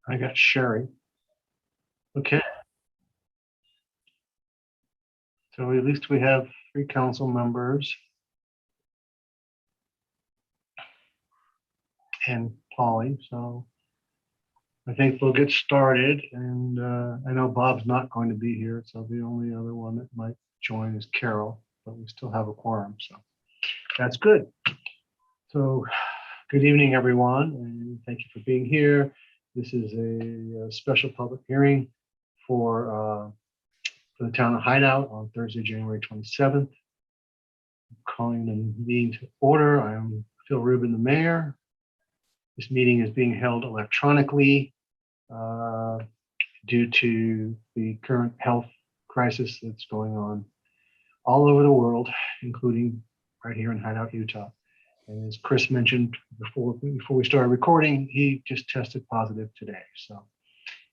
I got Sherry. Okay. So at least we have 3 council members and Polly. So I think we'll get started. And I know Bob's not going to be here. So the only other one that might join is Carol, but we still have a quorum. So that's good. So good evening, everyone, and thank you for being here. This is a special public hearing for the town of Hideout on Thursday, January 27th. I'm calling the meeting to order. I'm Phil Rubin, the mayor. This meeting is being held electronically due to the current health crisis that's going on all over the world, including right here in Hideout, Utah. And as Chris mentioned before we started recording, he just tested positive today. So,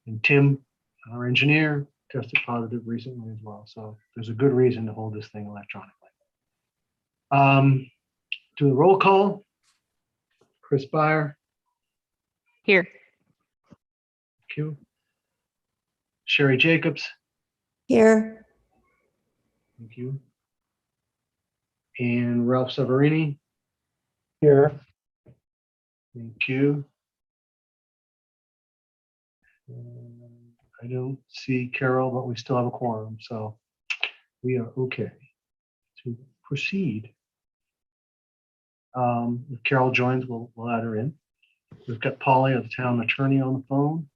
and Tim, our engineer, tested positive recently as well. So there's a good reason to hold this thing electronically. Do the roll call. Chris Byer. Here. Thank you. Sherry Jacobs. Here. Thank you. And Ralph Severini. Here. Thank you. I don't see Carol, but we still have a quorum, so we are okay to proceed. If Carol joins, we'll add her in. We've got Polly, the town attorney, on the phone,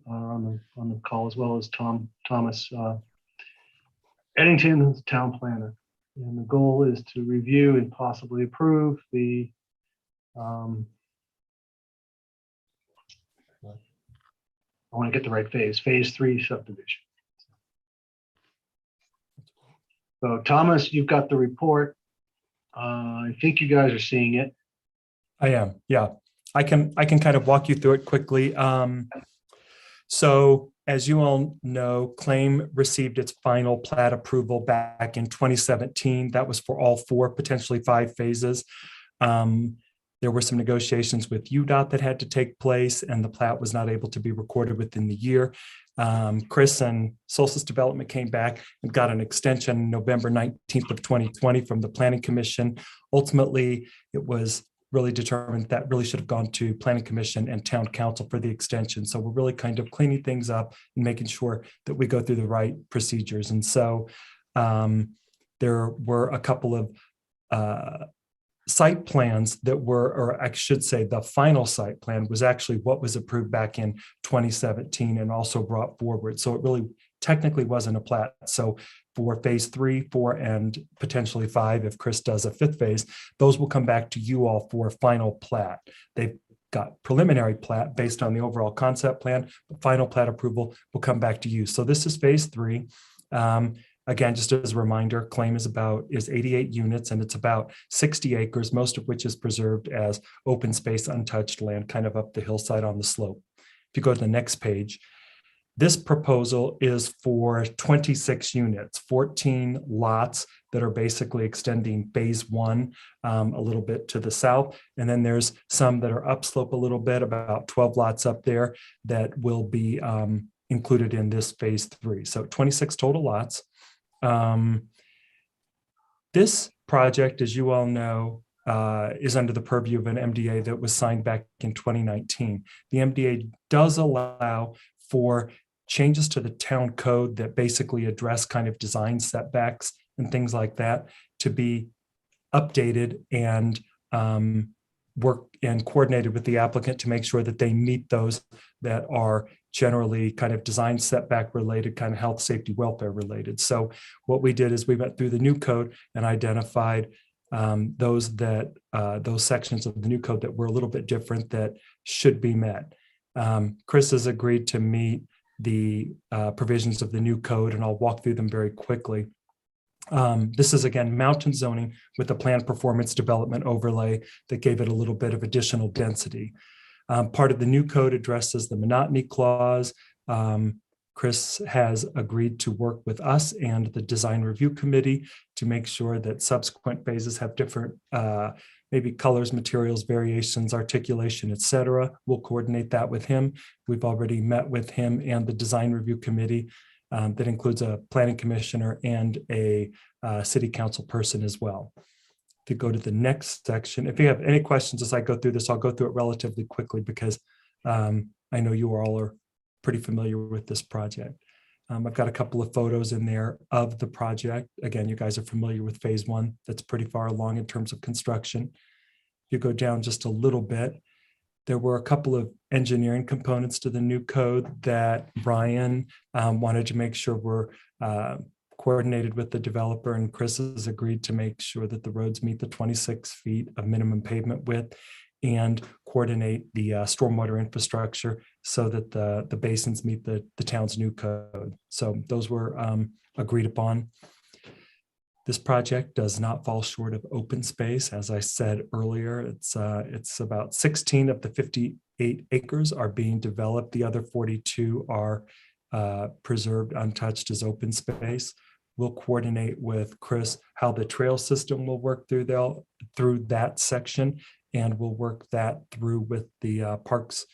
on the call, as well as Thomas Eddington, who's the town planner. And the goal is to review and possibly approve the I want to get the right phase 3 subdivision. So Thomas, you've got the report. I think you guys are seeing it. I am, yeah. I can kind of walk you through it quickly. So as you all know, claim received its final plat approval back in 2017. That was for all 4, potentially 5 phases. There were some negotiations with UDOT that had to take place, and the plat was not able to be recorded within the year. Chris and Solstice Development came back and got an extension November 19th of 2020 from the Planning Commission. Ultimately, it was really determined that really should have gone to Planning Commission and Town Council for the extension. So we're really kind of cleaning things up and making sure that we go through the right procedures. And so there were a couple of site plans that were, or I should say the final site plan was actually what was approved back in 2017 and also brought forward. So it really technically wasn't a plat. So for phase 3, 4, and potentially 5, if Chris does a 5th phase, those will come back to you all for final plat. They've got preliminary plat based on the overall concept plan, but final plat approval will come back to you. So this is phase 3. Again, just as a reminder, claim is 88 units, and it's about 60 acres, most of which is preserved as open space, untouched land, kind of up the hillside on the slope. If you go to the next page, this proposal is for 26 units, 14 lots that are basically extending phase 1 a little bit to the south. And then there's some that are upslope a little bit, about 12 lots up there that will be included in this phase 3. So 26 total lots. This project, as you all know, is under the purview of an MDA that was signed back in 2019. The MDA does allow for changes to the town code that basically address kind of design setbacks and things like that to be updated and work and coordinated with the applicant to make sure that they meet those that are generally kind of design setback related, kind of health, safety, welfare related. So what we did is we went through the new code and identified those sections of the new code that were a little bit different that should be met. Chris has agreed to meet the provisions of the new code, and I'll walk through them very quickly. This is, again, mountain zoning with a planned performance development overlay that gave it a little bit of additional density. Part of the new code addresses the monotony clause. Chris has agreed to work with us and the design review committee to make sure that subsequent phases have different maybe colors, materials, variations, articulation, etc. We'll coordinate that with him. We've already met with him and the design review committee that includes a planning commissioner and a city council person as well. To go to the next section, if you have any questions as I go through this, I'll go through it relatively quickly because I know you all are pretty familiar with this project. I've got a couple of photos in there of the project. Again, you guys are familiar with phase one. That's pretty far along in terms of construction. You go down just a little bit. There were a couple of engineering components to the new code that Brian wanted to make sure were coordinated with the developer, and Chris has agreed to make sure that the roads meet the 26 feet of minimum pavement width and coordinate the stormwater infrastructure so that the basins meet the town's new code. So those were agreed upon. This project does not fall short of open space. As I said earlier, it's about 16 of the 58 acres are being developed. The other 42 are preserved untouched as open space. We'll coordinate with Chris how the trail system will work through that section, and we'll work that through with the Parks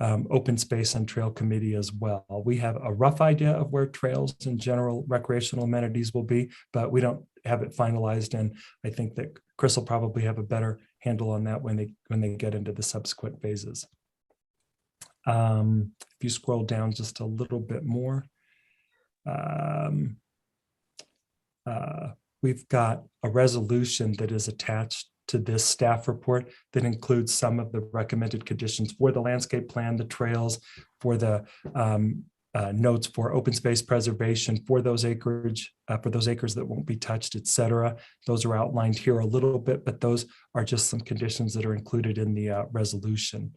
Open Space and Trail Committee as well. We have a rough idea of where trails and general recreational amenities will be, but we don't have it finalized. And I think that Chris will probably have a better handle on that when they get into the subsequent phases. If you scroll down just a little bit more, we've got a resolution that is attached to this staff report that includes some of the recommended conditions for the landscape plan, the trails, for the notes for open space preservation for those acres that won't be touched, et cetera. Those are outlined here a little bit, but those are just some conditions that are included in the resolution.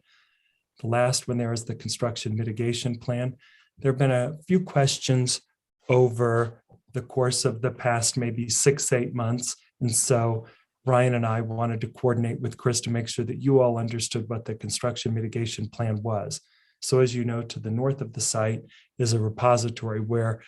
The last one there is the construction mitigation plan. There have been a few questions over the course of the past maybe 6-8 months. And so Brian and I wanted to coordinate with Chris to make sure that you all understood what the construction mitigation plan was. So as you know, to the north of the site is a repository where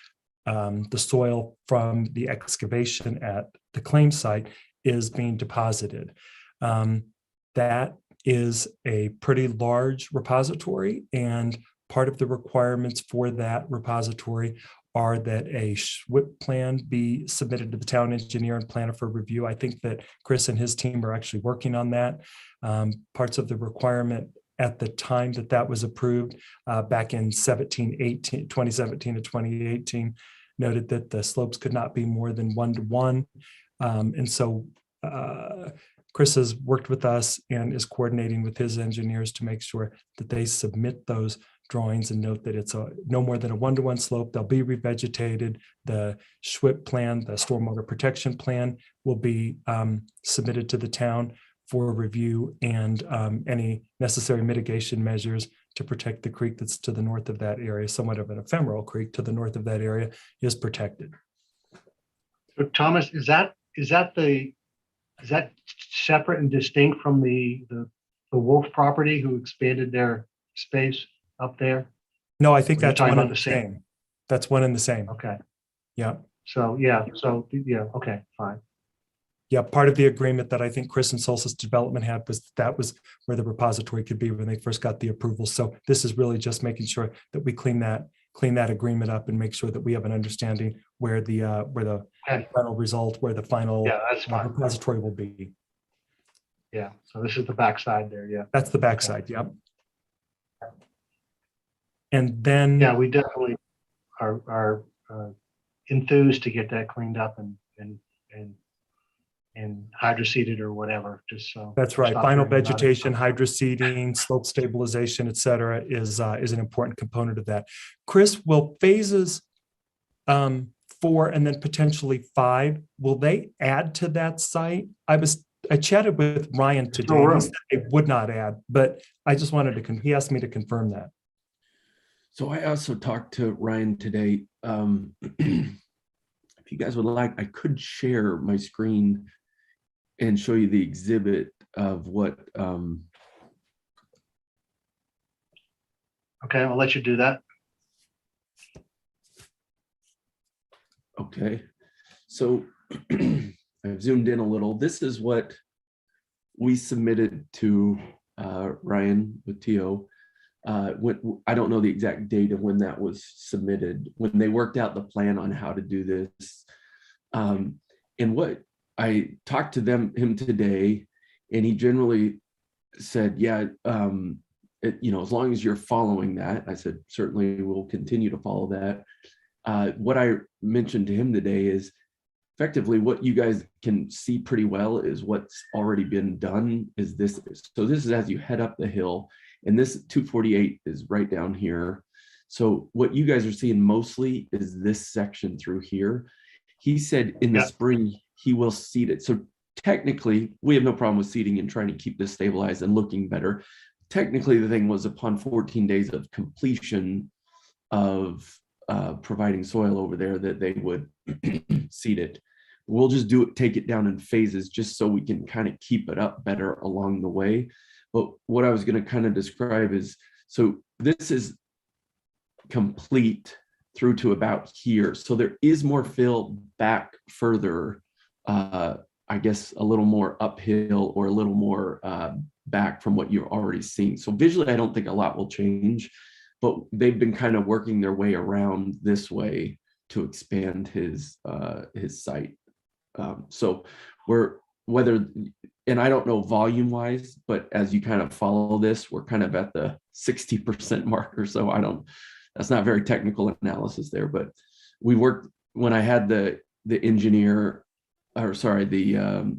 the soil from the excavation at the claim site is being deposited. That is a pretty large repository, and part of the requirements for that repository are that a SWIP plan be submitted to the town engineer and planner for review. I think that Chris and his team are actually working on that. Parts of the requirement at the time that was approved back in 2017 to 2018 noted that the slopes could not be more than 1-to-1. And so Chris has worked with us and is coordinating with his engineers to make sure that they submit those drawings and note that it's no more than a 1-to-1 slope. They'll be revegetated. The SWIP plan, the stormwater protection plan, will be submitted to the town for review, and any necessary mitigation measures to protect the creek that's to the north of that area, somewhat of an ephemeral creek to the north of that area, is protected. So Thomas, is that separate and distinct from the Wolf property who expanded their space up there? No, I think Or you're that's talking one about and the the same? same. That's one and the same. Okay. Yeah. So yeah, okay, fine. Yeah, part of the agreement that I think Chris and Solstice Development had was that was where the repository could be when they first got the approval. So this is really just making sure that we clean that agreement up and make sure that we have an understanding where the Okay. final result, where the final Yeah, that's fine. repository will be. Yeah, so this is the backside there, yeah. That's the backside. Yep. And then Yeah, we definitely are enthused to get that cleaned up and hydroseeded or whatever, just so. that's right. stop Final hearing about it. vegetation, hydroseeding, slope stabilization, et cetera, is an important component of that. Chris, will phases 4 and then potentially 5, will they add to that site? I chatted with Ryan today. no And he room. said they would not add, but I just wanted to, he asked me to confirm that. So I also talked to Ryan today. If you guys would like, I could share my screen and show you the exhibit of what. Okay, I'll let you do that. Okay, so I've zoomed in a little. This is what we submitted to Ryan with TO. I don't know the exact date of when that was submitted, when they worked out the plan on how to do this. And what I talked to him today, and he generally said, yeah, as long as you're following that. I said, certainly we'll continue to follow that. What I mentioned to him today is effectively what you guys can see pretty well is what's already been done is this. So this is as you head up the hill, and this 248 is right down here. So what you guys are seeing mostly is this section through here. He said in the spring, he will seed it. So technically, we have no problem with seeding and trying to keep this stabilized and looking better. Technically, the thing was upon 14 days of completion of providing soil over there that they would seed it. We'll just take it down in phases just so we can kind of keep it up better along the way. But what I was going to kind of describe is, so this is complete through to about here. So there is more fill back further, I guess a little more uphill or a little more back from what you're already seeing. So visually, I don't think a lot will change, but they've been kind of working their way around this way to expand his site. So and I don't know volume wise, but as you kind of follow this, we're kind of at the 60% mark or so. That's not very technical analysis there, but we worked when I had the engineer, or sorry, the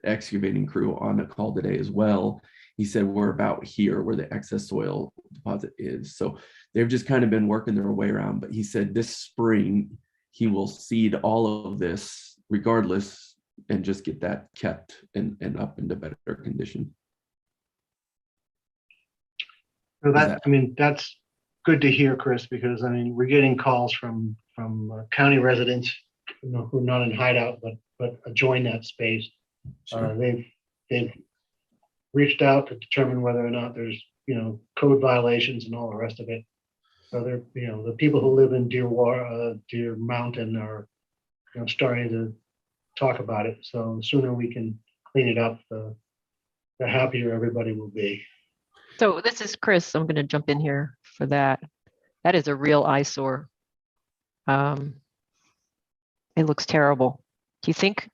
excavating crew on a call today as well. He said we're about here where the excess soil deposit is. So they've just kind of been working their way around. But he said this spring he will seed all of this regardless and just get that kept and up into better condition. So that's good to hear, Chris, because we're getting calls from county residents, who are not in Hideout but adjoin that space. Sure. They've reached out to determine whether or not there's code violations and all the rest of it. So they're the people who live in Deer Mountain are starting to talk about it. So the sooner we can clean it up, the happier everybody will be. So this is Chris. I'm going to jump in here for that. That is a real eyesore. It looks terrible. Do you think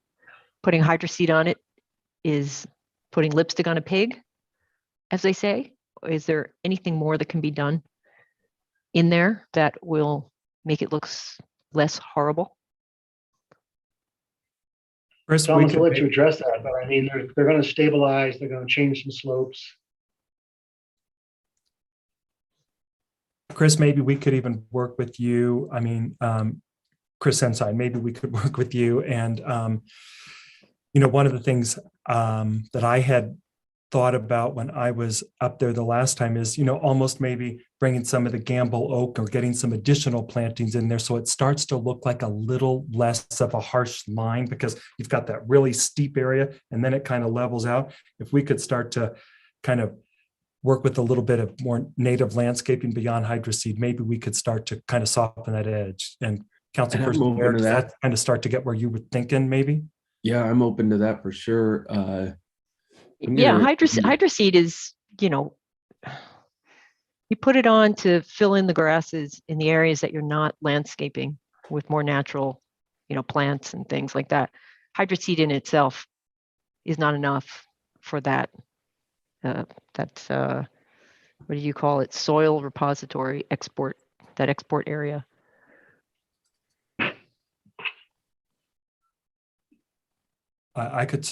putting hydroseed on it is putting lipstick on a pig, as they say? Or is there anything more that can be done in there that will make it look less horrible? Chris, Thomas will let you address that, but they're going to stabilize. They're going to change some slopes. Chris, maybe we could even work with you. Chris Ensign, maybe we could work with you. And, one of the things that I had thought about when I was up there the last time is, almost maybe bringing some of the Gamble oak or getting some additional plantings in there so it starts to look like a little less of a harsh line, because you've got that really steep area and then it kind of levels out. If we could start to kind of work with a little bit of more native landscaping beyond hydroseed, maybe we could start to kind of soften that edge. And Councilperson Eric, does that kind of start to get where you were thinking maybe? Yeah, I'm open to that for sure. Hydroseed is, you put it on to fill in the grasses in the areas that you're not landscaping with more natural, plants and things like that. Hydroseed in itself is not enough for that. What do you call it? Soil repository export area. I could,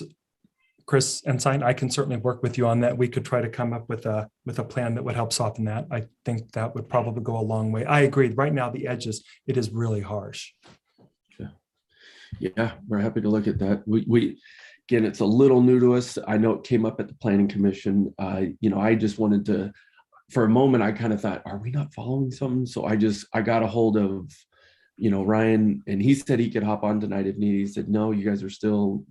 Chris Ensign, I can certainly work with you on that. We could try to come up with a plan that would help soften that. I think that would probably go a long way. I agree. Right now, the edges, it is really harsh. Yeah, we're happy to look at that. We again, it's a little new to us. I know it came up at the Planning Commission. I just wanted to, for a moment, I kind of thought, are we not following something? So I got a hold of, Ryan, and he said he could hop on tonight if needed. He said, no, you guys are still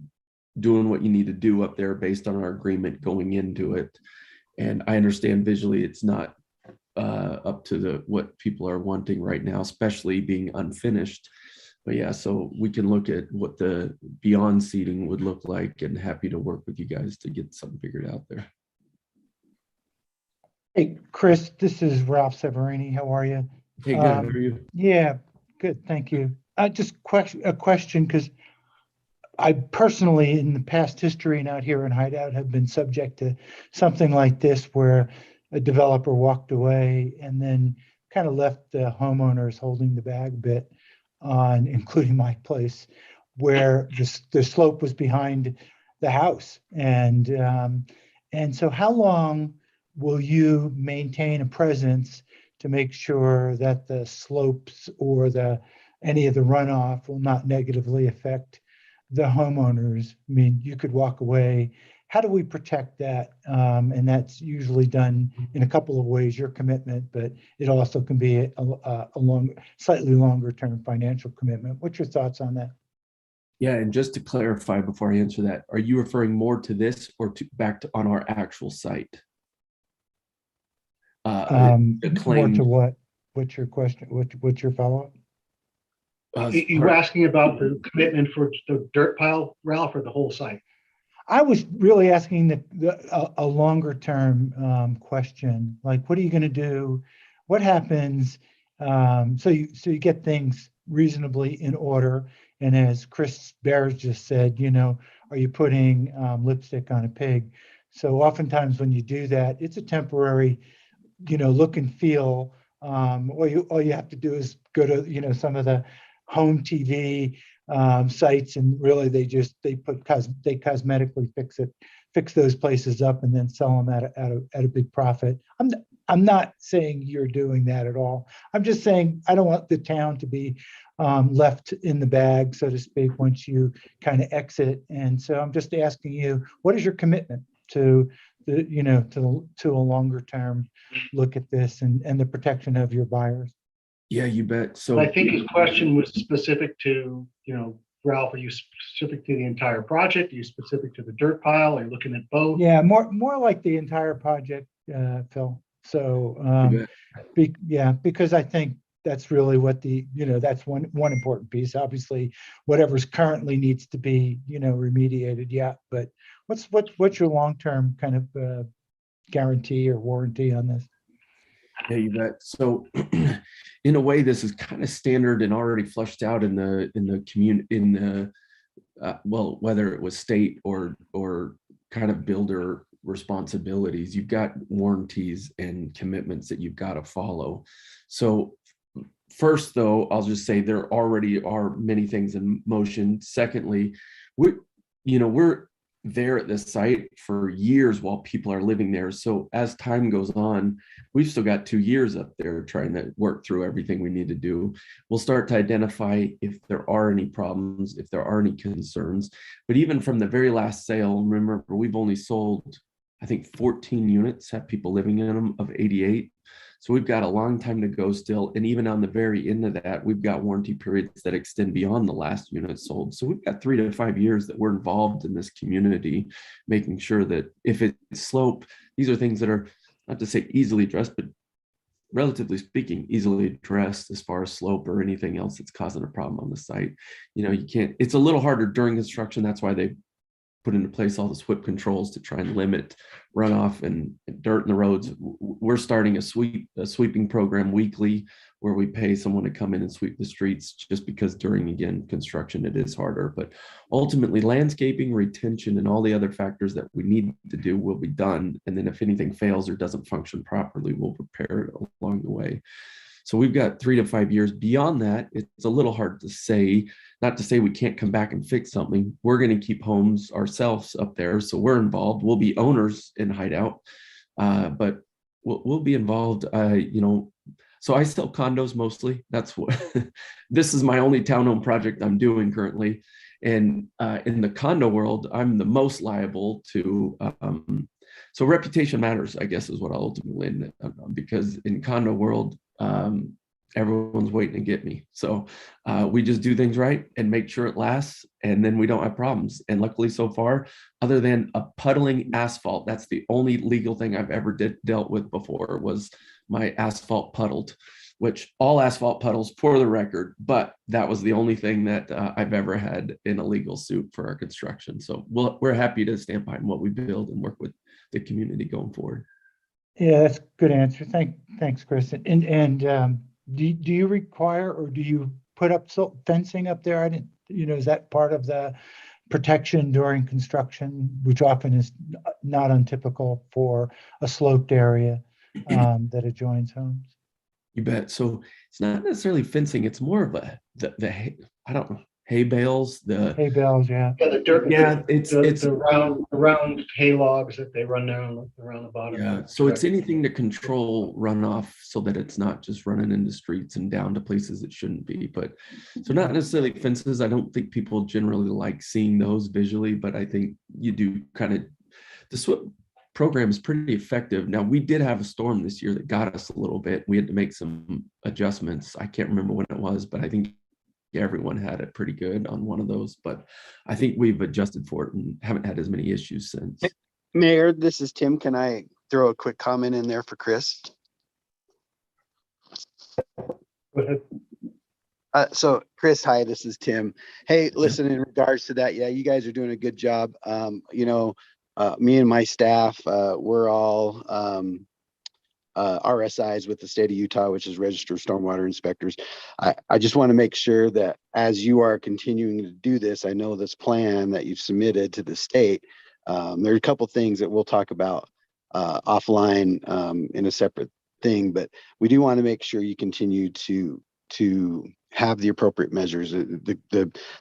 doing what you need to do up there based on our agreement going into it. And I understand visually it's not up to what people are wanting right now, especially being unfinished. But yeah, so we can look at what the beyond seating would look like, and happy to work with you guys to get something figured out there. Hey, Chris, this is Ralph Severini. How are you? Hey, good. How are you? Yeah, good. Thank you. Just a question, because I personally, in the past history and out here in Hideout, have been subject to something like this, where a developer walked away and then kind of left the homeowners holding the bag a bit on, including my place, where the slope was behind the house. And so how long will you maintain a presence to make sure that the slopes or any of the runoff will not negatively affect the homeowners? I mean, you could walk away. How do we protect that? And that's usually done in a couple of ways, your commitment, but it also can be a slightly longer term financial commitment. What's your thoughts on that? Yeah, and just to clarify before I answer that, are you referring more to this or back to on our actual site? The More claim. to what? What's your question? What's your follow-up? You were asking about the commitment for the dirt pile, Ralph, or the whole site? I was really asking a longer term question, like what are you going to do? What happens? So you get things reasonably in order. And as Chris Bears just said, are you putting lipstick on a pig? So oftentimes when you do that, it's a temporary, look and feel. All you have to do is go to some of the home TV sites, and really they cosmetically fix those places up, and then sell them at a big profit. I'm not saying you're doing that at all. I'm just saying I don't want the town to be left in the bag, so to speak, once you kind of exit. And so I'm just asking you, what is your commitment to to a longer term look at this and the protection of your buyers? Yeah, you bet. So I think his question was specific to, Ralph, are you specific to the entire project? Are you specific to the dirt pile? Are you looking at both? Yeah, more like the entire project, Phil. So because I think that's really what that's one important piece. Obviously, whatever's currently needs to be remediated. Yeah, but what's your long-term kind of guarantee or warranty on this? yeah, you bet. So in a way, this is kind of standard and already flushed out in the community, well, whether it was state or kind of builder responsibilities. You've got warranties and commitments that you've got to follow. So first, though, I'll just say there already are many things in motion. Secondly, we're there at this site for years while people are living there. So as time goes on, we've still got 2 years up there trying to work through everything we need to do. We'll start to identify if there are any problems, if there are any concerns. But even from the very last sale, remember, we've only sold, I think, 14 units, have people living in them, of 88. So we've got a long time to go still. And even on the very end of that, we've got warranty periods that extend beyond the last unit sold. So we've got 3 to 5 years that we're involved in this community, making sure that if it's slope, these are things that are, not to say easily addressed, but relatively speaking, easily addressed as far as slope or anything else that's causing a problem on the site. You can't, it's a little harder during construction. That's why they put into place all the SWIP controls to try and limit runoff and dirt in the roads. We're starting a sweeping program weekly where we pay someone to come in and sweep the streets, just because during, again, construction, it is harder. But ultimately, landscaping, retention, and all the other factors that we need to do will be done. And then if anything fails or doesn't function properly, we'll repair it along the way. So we've got 3 to 5 years. Beyond that, it's a little hard to say. Not to say we can't come back and fix something. We're going to keep homes ourselves up there, so we're involved. We'll be owners in Hideout, but we'll be involved. So I sell condos mostly. That's what this is my only townhome project I'm doing currently. And in the condo world, I'm the most liable to. So reputation matters, I guess, is what I'll ultimately end up, because in condo world, everyone's waiting to get me. So we just do things right and make sure it lasts, and then we don't have problems. And luckily so far, other than a puddling asphalt, that's the only legal thing I've ever dealt with before, was my asphalt puddled. which all asphalt puddles for the record, but that was the only thing that I've ever had in a legal suit for our construction. So we're happy to stand behind what we build and work with the community going forward. Yeah, that's a good answer. Thanks, Chris. And do you require, or do you put up fencing up there? I didn't, is that part of the protection during construction, which often is not untypical for a sloped area that adjoins homes? You bet. So it's not necessarily fencing. It's more of the I don't know, hay bales, Hay bales, yeah. Yeah, the dirt. Yeah, it's the round hay logs that they run down around the bottom. yeah. So it's anything to control runoff so that it's not just running into streets and down to places it shouldn't be. But so not necessarily fences. I don't think people generally like seeing those visually, but I think you do kind of, the SWIP program is pretty effective. Now, we did have a storm this year that got us a little bit. We had to make some adjustments. I can't remember when it was, but I think everyone had it pretty good on one of those. But I think we've adjusted for it and haven't had as many issues since. Mayor, this is Tim. Can I throw a quick comment in there for Chris? Go ahead. So Chris, hi, this is Tim. Hey, listen, in regards to that, yeah, you guys are doing a good job. Me and my staff, we're all RSIs with the state of Utah, which is Registered Stormwater Inspectors. I just want to make sure that as you are continuing to do this, I know this plan that you've submitted to the state, there are a couple things that we'll talk about offline in a separate thing, but we do want to make sure you continue to have the appropriate measures, the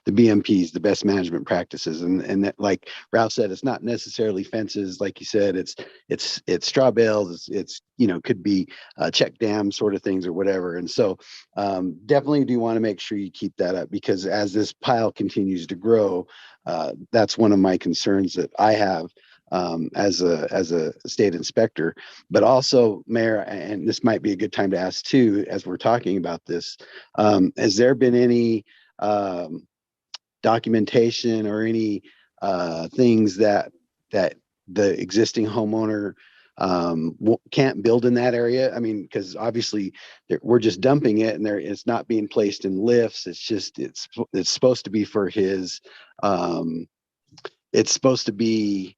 BMPs, the best management practices, and that, like Ralph said, it's not necessarily fences, like you said, it's straw bales, it's could be check dam sort of things or whatever. And so definitely do want to make sure you keep that up, because as this pile continues to grow, that's one of my concerns that I have as a state inspector. But also, Mayor, and this might be a good time to ask too, as we're talking about this, has there been any documentation or any things that the existing homeowner can't build in that area? I mean, because obviously we're just dumping it and it's not being placed in lifts. It's just it's supposed to be for his it's supposed to be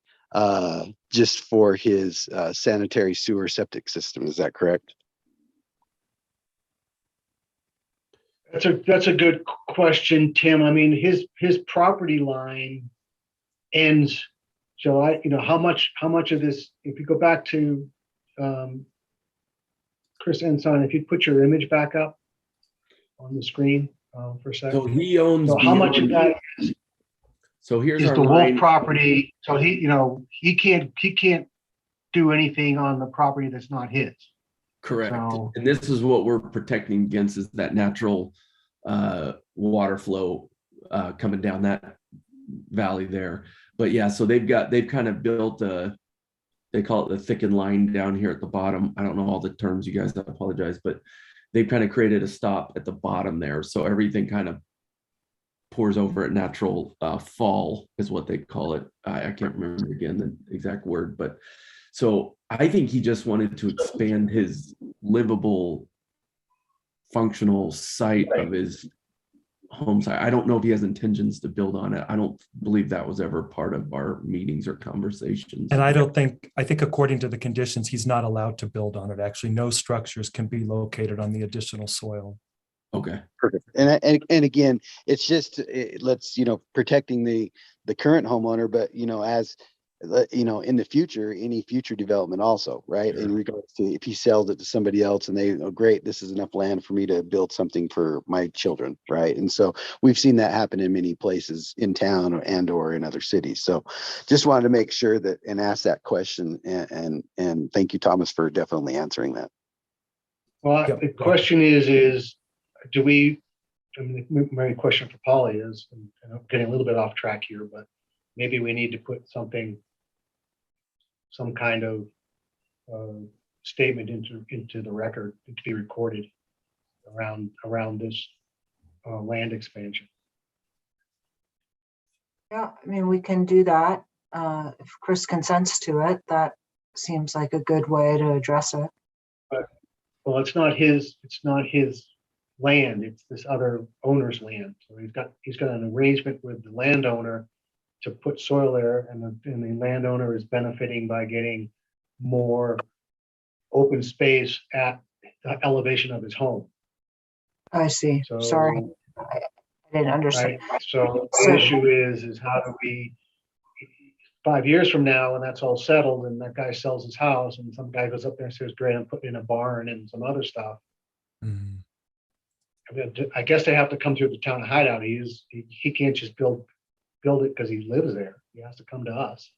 just for his sanitary sewer septic system. Is that correct? That's a good question, Tim. I mean, his property line ends July. How much of this, if you go back to Chris Ensign, if you put your image back up on the screen for a second. So he owns. So how much of that is So here's the our Wolf line. property? So he can't do anything on the property that's not his. Correct. So- And this is what we're protecting against, is that natural water flow coming down that valley there. But yeah, so they've kind of built they call it the thickened line down here at the bottom. I don't know all the terms, you guys, I apologize, but they've kind of created a stop at the bottom there. So everything kind of pours over at natural fall is what they call it. I can't remember again the exact word, but so I think he just wanted to expand his livable, functional site of his home site. I don't know if he has intentions to build on it. I don't believe that was ever part of our meetings or conversations. And I think according to the conditions, he's not allowed to build on it. Actually, no structures can be located on the additional soil. Okay. Perfect. And again, it's just let's protecting the current homeowner, but as in the future, any future development also, right? Sure. In regards to if he sells it to somebody else and they great, this is enough land for me to build something for my children, right? And so we've seen that happen in many places in town or in other cities. So just wanted to make sure that and ask that question, and thank you, Thomas, for definitely answering that. Well, Yep. the question is do we? I mean, my question for Polly is, and I'm getting a little bit off track here, but maybe we need to put some kind of statement into the record to be recorded around this land expansion. Yeah, I mean, we can do that. If Chris consents to it, that seems like a good way to address it. Well, it's not his land, it's this other owner's land. So he's got an arrangement with the landowner to put soil there, and the landowner is benefiting by getting more open space at the elevation of his home. I see. So, Sorry, I didn't understand. right, so So- the issue is how do we, 5 years from now, when that's all settled and that guy sells his house and some guy goes up there and says, great, I'm putting in a barn and some other stuff. Mhm. I guess they have to come through the town of Hideout. He can't just build it because he lives there. He has to come to us.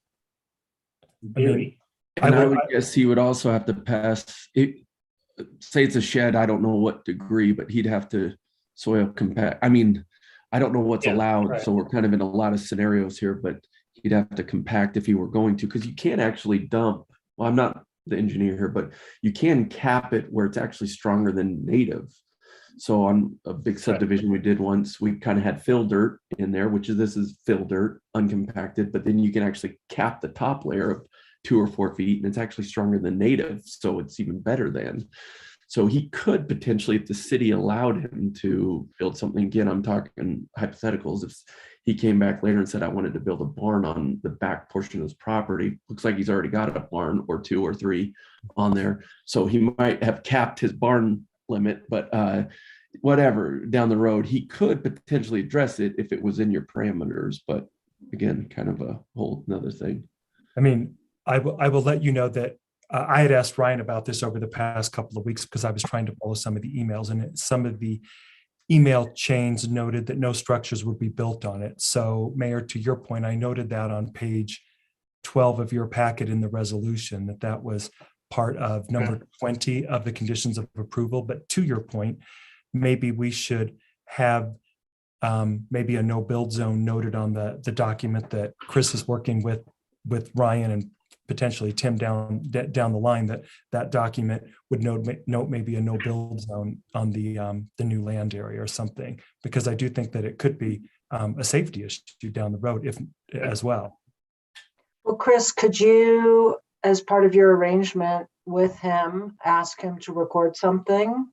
In I mean, theory. And I would- would guess he would also have to pass it. Say it's a shed, I don't know what degree, but he'd have to soil compact. I mean, I don't know what's Yeah, allowed, right. so we're kind of in a lot of scenarios here, but he'd have to compact if he were going to, because you can't actually dump. Well, I'm not the engineer here, but you can cap it where it's actually stronger than native. So on a big subdivision we did once, we kind of had fill dirt in there, this is fill dirt, uncompacted, but then you can actually cap the top layer of 2 or 4 feet, and it's actually stronger than native, so it's even better than. So he could potentially, if the city allowed him to build something, again, I'm talking hypotheticals, if he came back later and said, I wanted to build a barn on the back portion of his property, looks like he's already got a barn or 2 or 3 on there. So he might have capped his barn limit, but whatever, down the road, he could potentially address it if it was in your parameters, but again, kind of a whole nother thing. I mean, I will let you know that I had asked Ryan about this over the past couple of weeks because I was trying to follow some of the emails, and some of the email chains noted that no structures would be built on it. So, Mayor, to your point, I noted that on page 12 of your packet in the resolution, that was part of number 20 of the conditions of approval. But to your point, maybe we should have maybe a no build zone noted on the document that Chris is working with Ryan and potentially Tim down the line, that document would note maybe a no build zone on the new land area or something, because I do think that it could be a safety issue down the road as well. Well, Chris, could you, as part of your arrangement with him, ask him to record something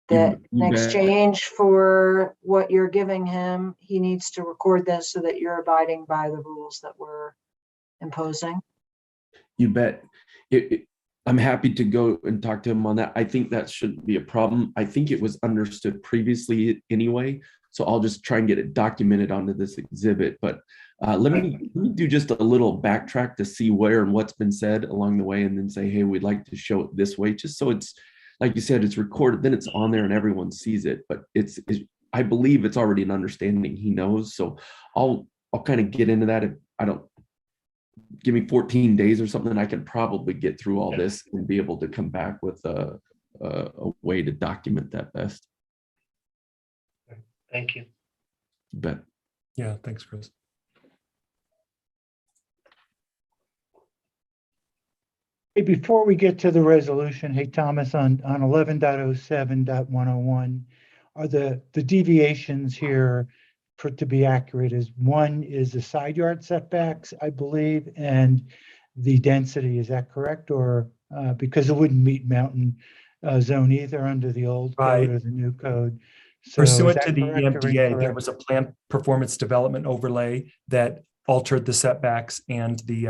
that You in bet. exchange for what you're giving him, he needs to record this so that you're abiding by the rules that we're imposing? You bet. I'm happy to go and talk to him on that. I think that shouldn't be a problem. I think it was understood previously anyway, so I'll just try and get it documented onto this exhibit. But let me do just a little backtrack to see where and what's been said along the way, and then say, hey, we'd like to show it this way, just so it's, like you said, it's recorded, then it's on there and everyone sees it. But it's I believe it's already an understanding he knows. So I'll kind of get into that. If I don't, give me 14 days or something, I can probably get through all this and be able to come back with a way to document that best. Thank you. Bet. Yeah, thanks, Chris. Hey, before we get to the resolution, hey, Thomas, on 11.07.101, are the deviations here, to be accurate, is one is the side yard setbacks, I believe, and the density, is that correct? Or because it wouldn't meet mountain zone either under the old Right. code or the new code. So is Pursuant that to the correct or EMDA, there incorrect? was a planned performance development overlay that altered the setbacks and the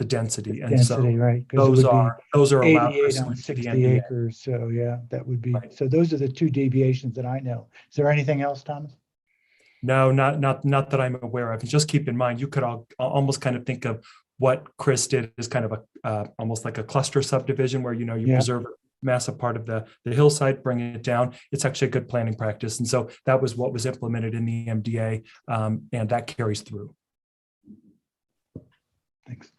density. And Density, so right? 'Cause it those would be are allowed 88 on pursuant to the 60 NDA. acres, so yeah, that would be, Right. so those are the two deviations that I know. Is there anything else, Thomas? No, not that I'm aware of. And just keep in mind, you could almost kind of think of what Chris did as kind of a almost like a cluster subdivision where you Yeah. preserve a massive part of the hillside, bring it down. It's actually a good planning practice, and so that was what was implemented in the MDA, and that carries through. Thanks.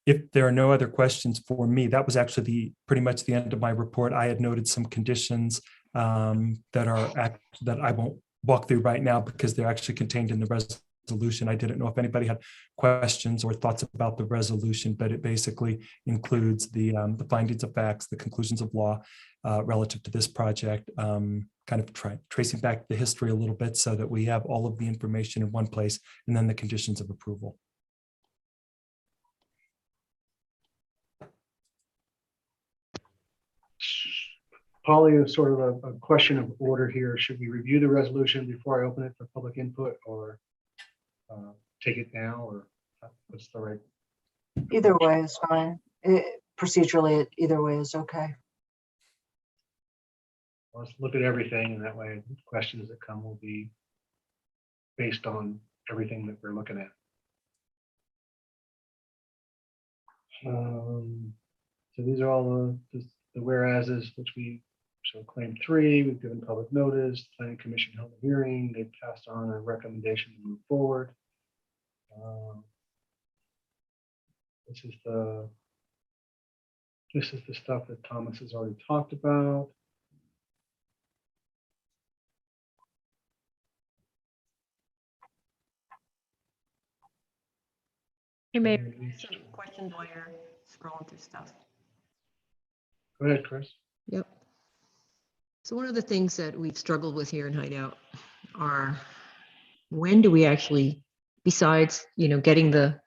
If there are no other questions for me, that was actually pretty much the end of my report. I had noted some conditions that I won't walk through right now because they're actually contained in the resolution. I didn't know if anybody had questions or thoughts about the resolution, but it basically includes the findings of facts, the conclusions of law relative to this project, kind of tracing back the history a little bit so that we have all of the information in one place, and then the conditions of approval. Polly, is sort of a question of order here. Should we review the resolution before I open it for public input, or take it now, or what's the right? Either way is fine. Procedurally, either way is okay. Let's look at everything, and that way the questions that come will be based on everything that we're looking at. So these are all the whereases, which we, so claim 3, we've given public notice, the planning commission held a hearing, they passed on a recommendation to move forward. This is the stuff that Thomas has already talked about. You may have some questions while you're scrolling through stuff. Go ahead, Chris. Yep. So one of the things that we've struggled with here in Hideout are, when do we actually, besides, getting the,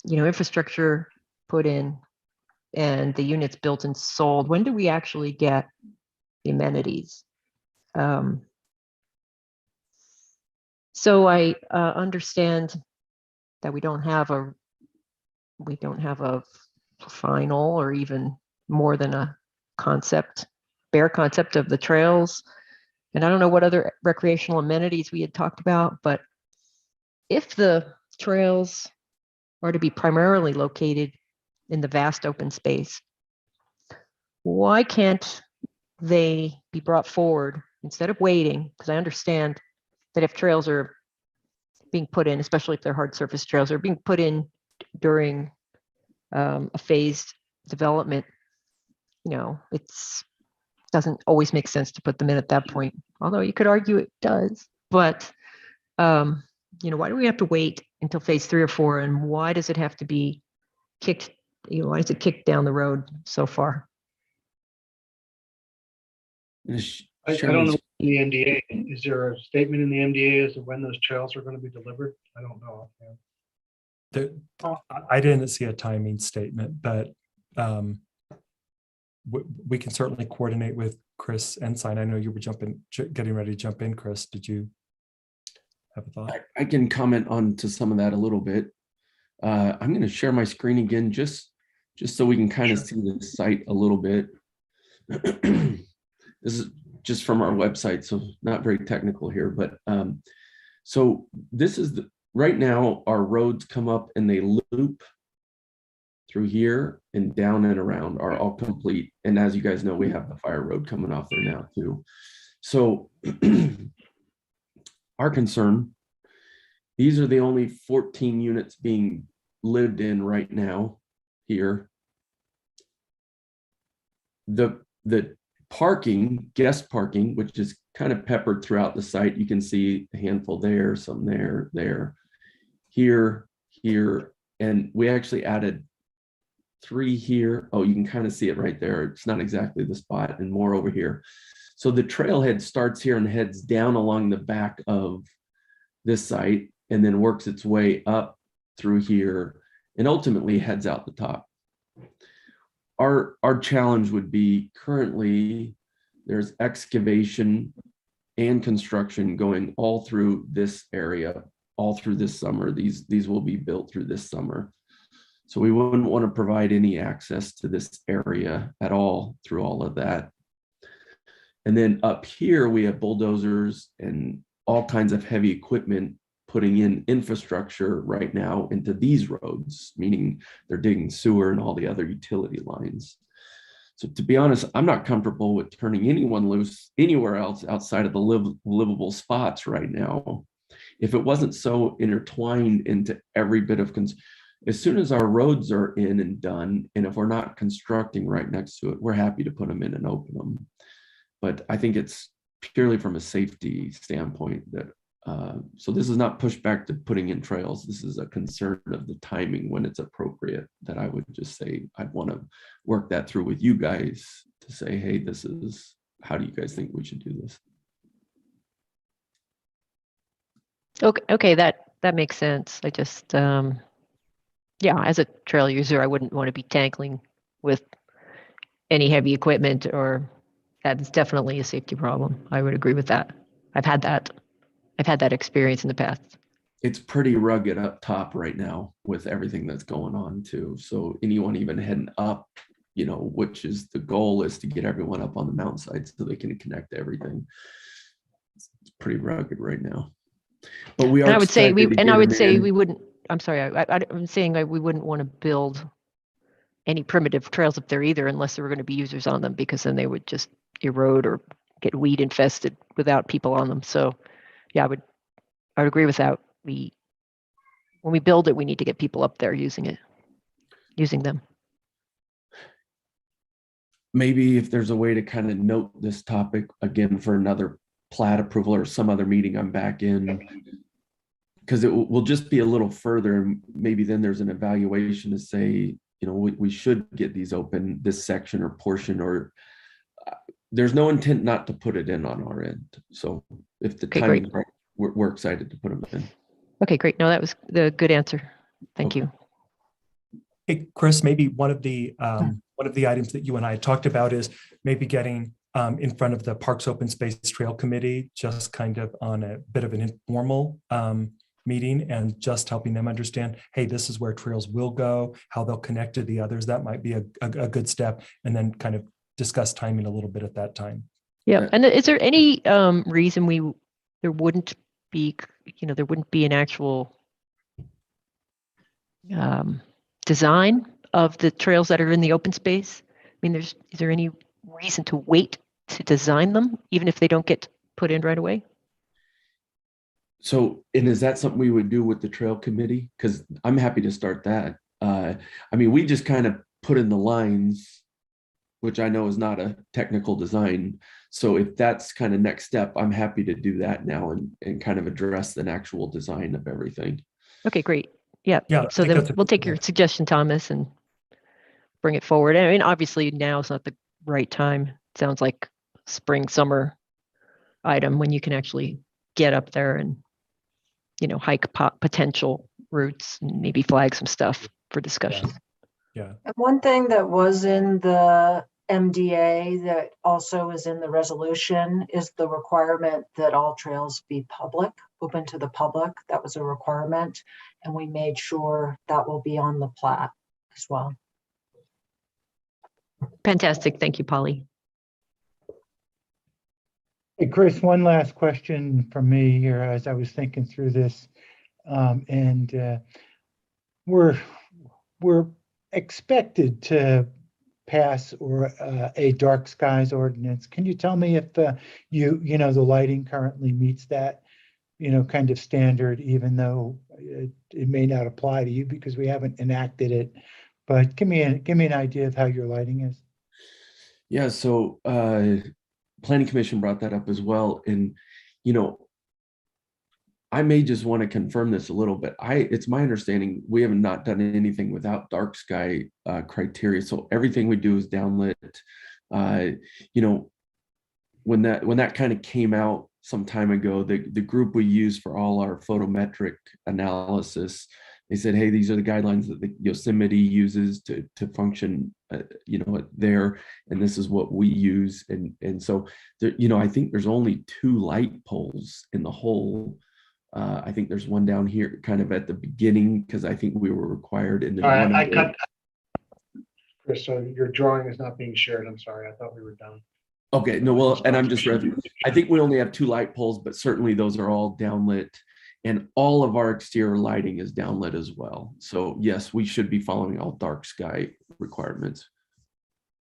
infrastructure put in and the units built and sold, when do we actually get the amenities? So I understand that we don't have a final or even more than a bare concept of the trails. And I don't know what other recreational amenities we had talked about, but if the trails are to be primarily located in the vast open space, why can't they be brought forward instead of waiting? Because I understand that if trails are being put in, especially if they're hard surface trails, are being put in during a phased development, it doesn't always make sense to put them in at that point. Although you could argue it does, but why do we have to wait until phase 3 or 4, and why does it have to be kicked? Why is it kicked down the road so far? I don't know in the MDA. Is there a statement in the MDA as to when those trails are going to be delivered? I don't know. I didn't see a timing statement, but we can certainly coordinate with Chris Ensign. I know you were getting ready to jump in, Chris. Did you have a thought? I can comment on to some of that a little bit. I'm going to share my screen again, just so we can kind of see the site a little bit. This is just from our website, so not very technical here, but so this is right now our roads come up and they loop through here and down and around are all complete. And as you guys know, we have the fire road coming off there now too. So our concern, these are the only 14 units being lived in right now here. The parking, guest parking, which is kind of peppered throughout the site. You can see a handful there, some there, here, and we actually added 3 here. Oh, you can kind of see it right there. It's not exactly the spot, and more over here. So the trailhead starts here and heads down along the back of this site and then works its way up through here and ultimately heads out the top. Our challenge would be, currently there's excavation and construction going all through this area, all through this summer. These will be built through this summer. So we wouldn't want to provide any access to this area at all through all of that. And then up here, we have bulldozers and all kinds of heavy equipment putting in infrastructure right now into these roads, meaning they're digging sewer and all the other utility lines. So to be honest, I'm not comfortable with turning anyone loose anywhere else outside of the livable spots right now. If it wasn't so intertwined into every bit of, as soon as our roads are in and done, and if we're not constructing right next to it, we're happy to put them in and open them. But I think it's purely from a safety standpoint that So this is not pushback to putting in trails. This is a concern of the timing when it's appropriate, that I would just say, I'd want to work that through with you guys to say, hey, this is, how do you guys think we should do this? Okay, that makes sense. I just, yeah, as a trail user, I wouldn't want to be tangling with any heavy equipment, or that's definitely a safety problem. I would agree with that. I've had that experience in the past. It's pretty rugged up top right now with everything that's going on too. So anyone even heading up, you know, which is the goal, is to get everyone up on the mountainside so they can connect to everything. It's pretty rugged right now. But we are. And I would say excited to get I would them say in. we wouldn't. I'm sorry. I'm saying we wouldn't want to build any primitive trails up there either, unless there were going to be users on them, because then they would just erode or get weed infested without people on them. So, yeah, I would agree with that. When we build it, we need to get people up there using them. Maybe if there's a way to kind of note this topic again for another plat approval or some other meeting I'm back in, because it will just be a little further, and maybe then there's an evaluation to say, you know, we should get these open, this section or portion, or there's no intent not to put it in on our end. So if the Okay, time is great. right, we're excited to put them in. Okay, great. No, that was the good answer. Thank Okay. you. Hey, Chris, maybe one of the items that you and I had talked about is maybe getting in front of the Parks Open Space Trail Committee, just kind of on a bit of an informal meeting, and just helping them understand, hey, this is where trails will go, how they'll connect to the others. That might be a good step, and then kind of discuss timing a little bit at that time. Yeah. Right. And is there any reason there wouldn't be, there wouldn't be an actual design of the trails that are in the open space? I mean, is there any reason to wait to design them, even if they don't get put in right away? So, and is that something we would do with the trail committee? Because I'm happy to start that. I mean, we just kind of put in the lines, which I know is not a technical design. So if that's kind of next step, I'm happy to do that now and kind of address an actual design of everything. Okay, great. Yeah. Yeah, I So think then that's a we'll good take your idea. suggestion, Thomas, and bring it forward. I mean, obviously now is not the right time. Sounds like spring, summer item when you can actually get up there and, hike potential routes and maybe flag some stuff for discussion. Yeah. And one thing that was in the MDA that also is in the resolution is the requirement that all trails be public, open to the public. That was a requirement. And we made sure that will be on the plat as well. Fantastic. Thank you, Polly. Hey, Chris, one last question from me here as I was thinking through this. We're expected to pass or a dark skies ordinance. Can you tell me if the lighting currently meets that, kind of standard, even though it may not apply to you because we haven't enacted it, but give me an idea of how your lighting is. Yeah, so Planning Commission brought that up as well. And, I may just want to confirm this a little bit. It's my understanding we have not done anything without dark sky criteria. So everything we do is downlit. When that kind of came out some time ago, the group we use for all our photometric analysis, they said, hey, these are the guidelines that the Yosemite uses to function, there, and this is what we use. And so, I think there's only 2 light poles in the whole. I think there's one down here kind of at the beginning, because I think we were required. And then I cut. Chris, so your drawing is not being shared. I'm sorry. I thought we were done. Okay, no, well, and I'm just, I think we only have 2 light poles, but certainly those are all downlit, and all of our exterior lighting is downlit as well. So yes, we should be following all dark sky requirements.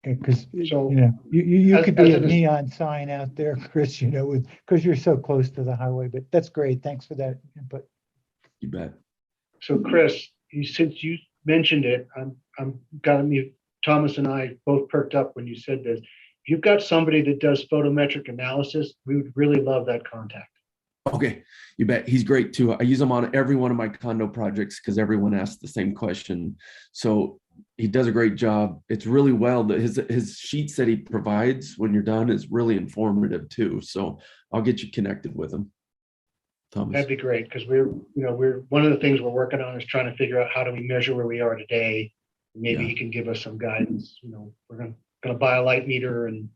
Because So, you as- could be as a it is- neon sign out there, Chris, because you're so close to the highway. But that's great. Thanks for that input. You bet. So Chris, since you mentioned it, I'm got me. Thomas and I both perked up when you said this. If you've got somebody that does photometric analysis, we would really love that contact. Okay, you bet. He's great too. I use him on every one of my condo projects because everyone asks the same question. So he does a great job. It's really well that his sheets that he provides when you're done is really informative too. So I'll get you connected with him, Thomas. That'd be great, because we're one of the things we're working on is trying to figure out how do we measure where we are today. Maybe Yeah. he can give us some guidance. We're gonna buy a light meter and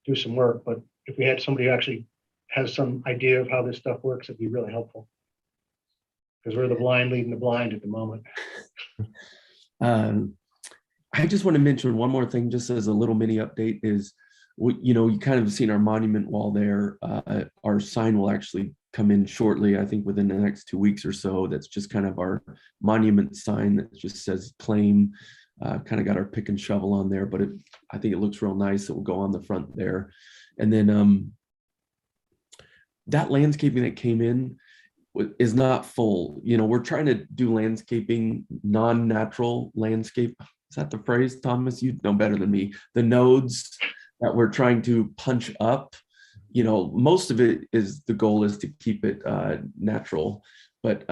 do some work, but if we had somebody who actually has some idea of how this stuff works, it'd be really helpful. Because we're the blind leading the blind at the moment. I just want to mention one more thing, just as a little mini update is, you kind of seen our monument wall there. Our sign will actually come in shortly, I think within the next 2 weeks or so. That's just kind of our monument sign that just says claim, kind of got our pick and shovel on there, but I think it looks real nice. It will go on the front there. And then that landscaping that came in is not full. We're trying to do landscaping, non-natural landscape. Is that the phrase, Thomas? You know better than me. The nodes that we're trying to punch up, most of it is the goal is to keep it natural, but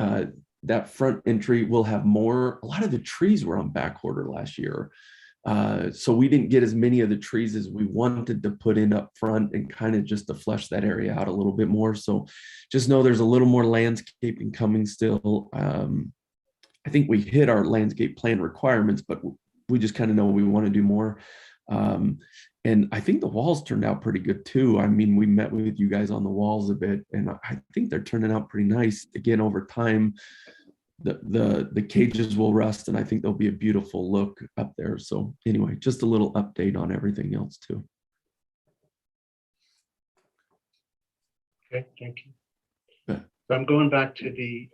that front entry will have more. A lot of the trees were on back order last year. So we didn't get as many of the trees as we wanted to put in up front, and kind of just to flesh that area out a little bit more. So just know there's a little more landscaping coming still. I think we hit our landscape plan requirements, but we just kind of know we want to do more. And I think the walls turned out pretty good too. I mean, we met with you guys on the walls a bit, and I think they're turning out pretty nice. Again, over time, the cages will rust, and I think there'll be a beautiful look up there. So anyway, just a little update on everything else too. Okay, thank you. Yeah. So I'm going back to the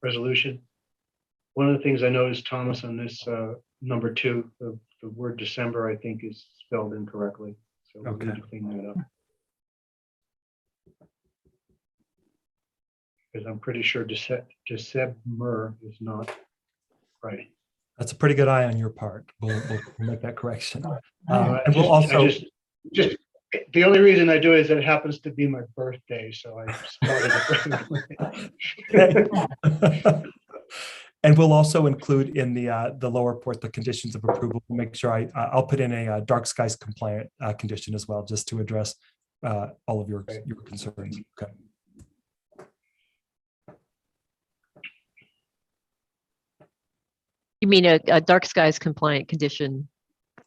resolution. One of the things I noticed, Thomas, on this number 2, the word December, I think, is spelled incorrectly. So we Okay. need to clean that up. Because I'm pretty sure December is not right. That's a pretty good eye on your part. We'll make that correction. I And we'll also, just the only reason I do it is that it happens to be my birthday, so I spelled it right. and we'll also include in the lower report the conditions of approval. We'll make sure I'll put in a dark skies compliant condition as well, just to address all of your concerns. Okay. You mean a dark skies compliant condition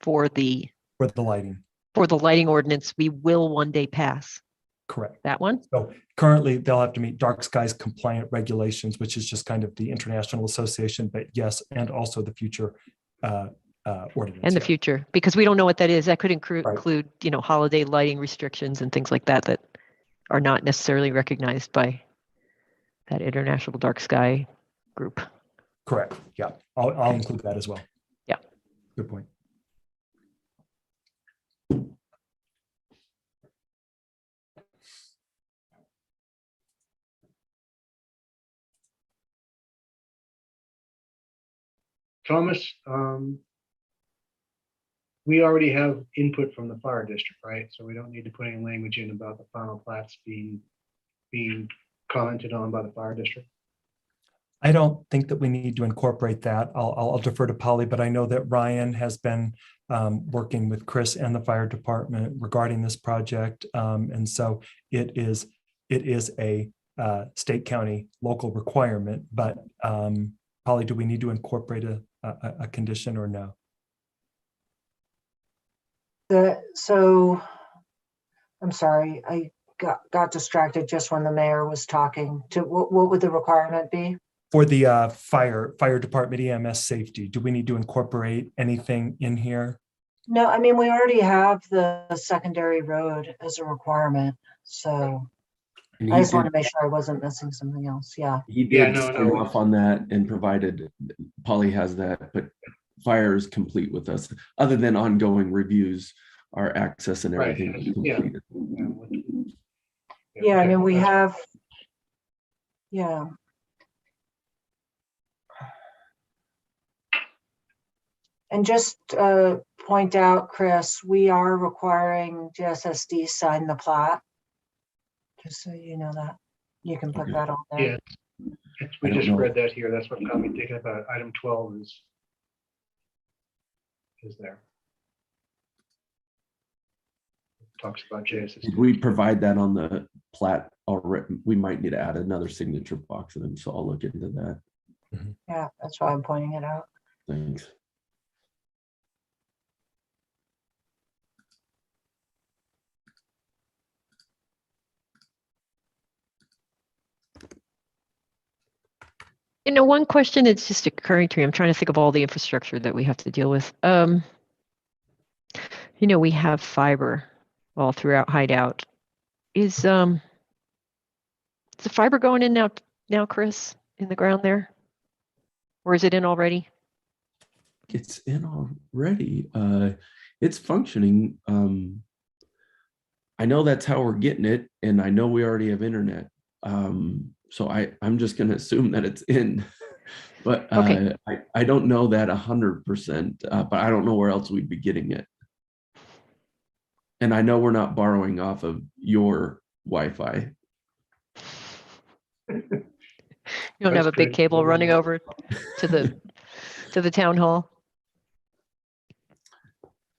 for the lighting. For the lighting ordinance we will one day pass? Correct. That one? So currently they'll have to meet dark skies compliant regulations, which is just kind of the international association, but yes, and also the future ordinance. And the future, because we don't know what that is. That could include, Right. Holiday lighting restrictions and things like that that are not necessarily recognized by that international dark sky group. Correct. Yeah, I'll include that as well. Yeah. Good point. Thomas, we already have input from the fire district, right? So we don't need to put any language in about the final plats being commented on by the fire district. I don't think that we need to incorporate that. I'll defer to Polly, but I know that Ryan has been working with Chris and the fire department regarding this project. And so it is a state, county, local requirement, but Polly, do we need to incorporate a condition or no? So I'm sorry, I got distracted just when the mayor was talking. What would the requirement be? For the fire department EMS safety, do we need to incorporate anything in here? No, I mean, we already have the secondary road as a requirement. So I just want to make sure I wasn't missing something else. Yeah. He did no, sign off on that and provided, Polly has that, but fire is complete with us. Other than ongoing reviews, our access and everything. Right. is completed. Yeah, I mean, we have, yeah. And just point out, Chris, we are requiring GSSD sign the plat just so you know that. You can put Okay. that on there. Yeah, we I don't just know. read that here. That's what got me thinking about it. Item 12 is there. Talks about JSS. Did we provide that on the plat already? We might need to add another signature box in them, so I'll look into that. Yeah, that's why I'm pointing it out. Thanks. You know, one question that's just occurring to me, I'm trying to think of all the infrastructure that we have to deal with. You know, we have fiber all throughout Hideout. Is the fiber going in now, Chris, in the ground there? Or is it in already? It's in already. It's functioning. I know that's how we're getting it, and I know we already have internet. So I'm just going to assume that it's in, but Okay. I don't know that 100%. But I don't know where else we'd be getting it. And I know we're not borrowing off of your Wi-Fi. You don't That's have a big good. cable running over to the town hall?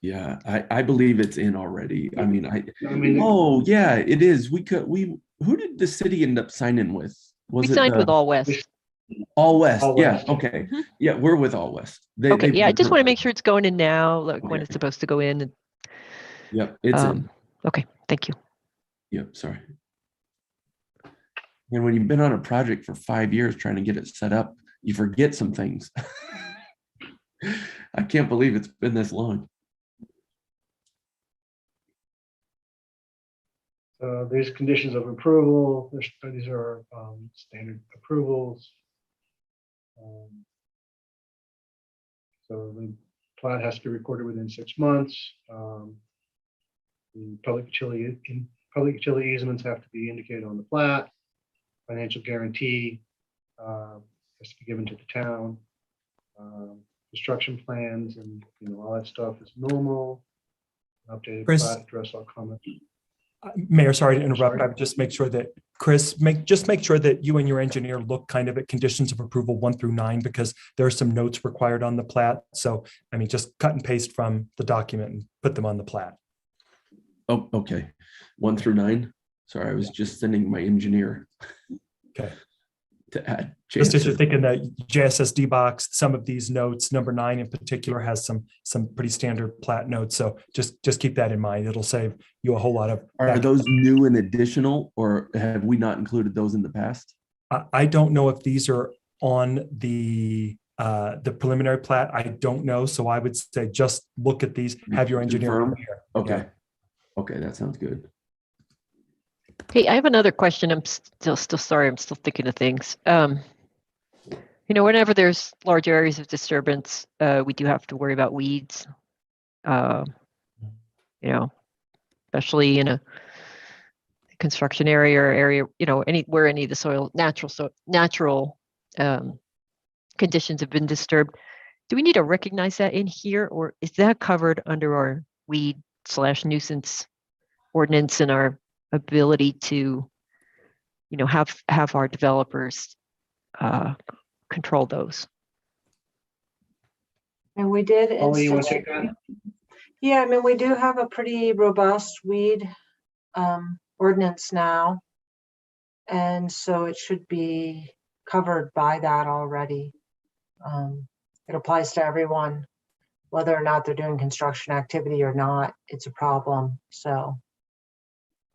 Yeah, I believe it's in already. I mean, I mean, oh yeah, it is. Who did the city end up signing with? Was We it signed with the All West. All West? All Yeah, West. okay. Mhm. Yeah, we're with All West. Okay, yeah, I just want to confirmed. make sure it's going in now, like when Okay. it's supposed to go in. And, Yep, it's in. okay, thank you. Yep, sorry. And when you've been on a project for 5 years trying to get it set up, you forget some things. I can't believe it's been this long. these conditions of approval, these are standard approvals. So the plat has to be recorded within 6 months. The public utility easements have to be indicated on the plat. Financial guarantee has to be given to the town. Construction plans and all that stuff is normal. Updated Chris? plat, address all comments. Mayor, sorry to interrupt. Sorry. I would just make sure that, Chris, make sure that you and your engineer look kind of at conditions of approval 1 through 9, because there are some notes required on the plat. So, I mean, just cut and paste from the document and put them on the plat. Oh, okay. 1 through 9. Sorry, I was just sending my engineer Okay. to add. Just as you're changes. thinking that JSSD box, some of these notes, number 9 in particular, has some pretty standard plat notes. So just keep that in mind. It'll save you a whole lot of. Are those new and additional, or have we not included those in the past? I don't know if these are on the preliminary plat. I don't know. So I would say just look at these, have your engineer Confirm? here. Okay. Yeah. Okay, that sounds good. Hey, I have another question. I'm still sorry. I'm still thinking of things. Whenever there's large areas of disturbance, we do have to worry about weeds. Especially in a construction area or area, where any of the soil, natural conditions have been disturbed. Do we need to recognize that in here, or is that covered under our weed/nuisance ordinance and our ability to, have our developers control those? And we did. Ollie, you want to take that? Yeah, I mean, we do have a pretty robust weed ordinance now. And so it should be covered by that already. It applies to everyone, whether or not they're doing construction activity or not, it's a problem. So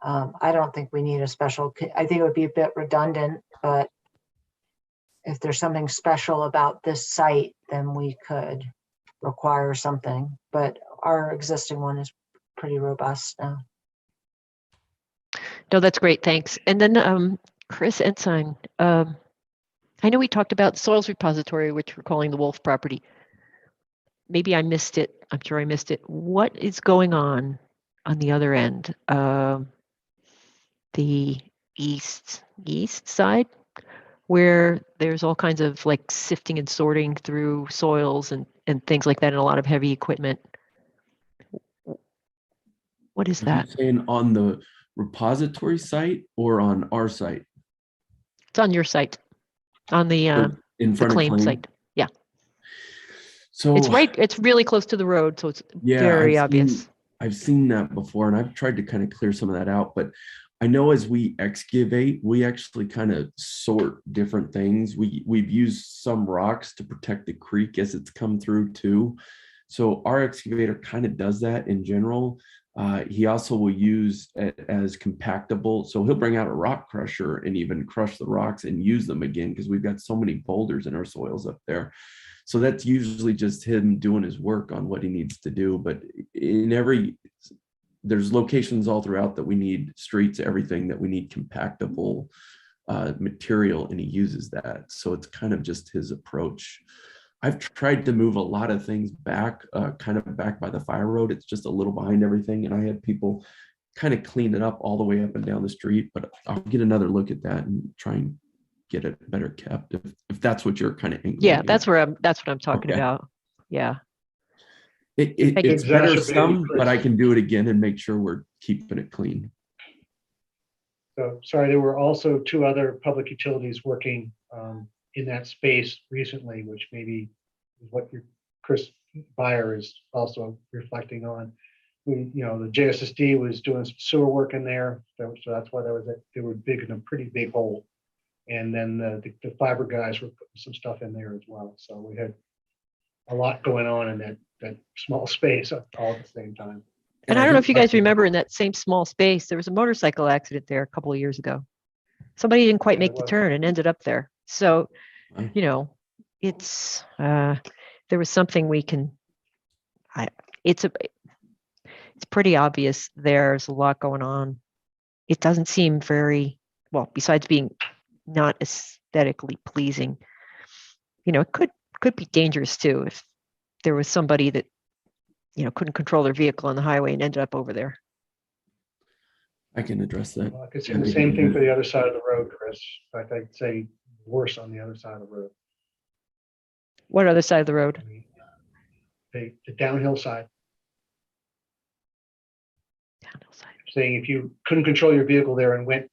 I don't think we need a special, I think it would be a bit redundant, but if there's something special about this site, then we could require something, but our existing one is pretty robust now. No, that's great. Thanks. And then Chris Ensign, I know we talked about soils repository, which we're calling the Wolf property. Maybe I missed it. I'm sure I missed it. What is going on the other end? The east side, where there's all kinds of like sifting and sorting through soils and things like that, and a lot of heavy equipment. What is Are you that? saying on the repository site or on our site? It's on your site, on the In front of claim claim? site. Yeah, So it's really close to the road, so it's yeah, very obvious. I've seen that before, and I've tried to kind of clear some of that out. But I know as we excavate, we actually kind of sort different things. We've used some rocks to protect the creek as it's come through too. So our excavator kind of does that in general. He also will use it as compactable. So he'll bring out a rock crusher and even crush the rocks and use them again because we've got so many boulders in our soils up there. So that's usually just him doing his work on what he needs to do. But there's locations all throughout that we need streets, everything that we need compactable material, and he uses that. So it's kind of just his approach. I've tried to move a lot of things back, kind of back by the fire road. It's just a little behind everything. And I had people kind of clean it up all the way up and down the street, but I'll get another look at that and try and get it better kept if that's what you're kind of Yeah, that's what I'm talking Okay. about. Yeah. It's better Exacerbating some, but I Chris. can do it again and make sure we're keeping it clean. So, sorry, there were also 2 other public utilities working in that space recently, which maybe is what your Chris Byer is also reflecting on. The JSSD was doing some sewer work in there, so that's why they were digging a pretty big hole. And then the fiber guys were putting some stuff in there as well. So we had a lot going on in that small space all at the same time. And I don't know if you guys remember, in that same small space, there was a motorcycle accident there a couple of years ago. Somebody didn't quite Yeah, make there the was. turn and ended up there. So, Wow. it's there was something we can. It's pretty obvious. There's a lot going on. It doesn't seem very well. Besides being not aesthetically pleasing, it could be dangerous too if there was somebody that couldn't control their vehicle on the highway and ended up over there. I can address that. I could say the same thing for the other side of the road, Chris. In fact, I'd say worse on the other side of the road. What other side of the road? I mean, the downhill side. Downhill side. Saying if you couldn't control your vehicle there and went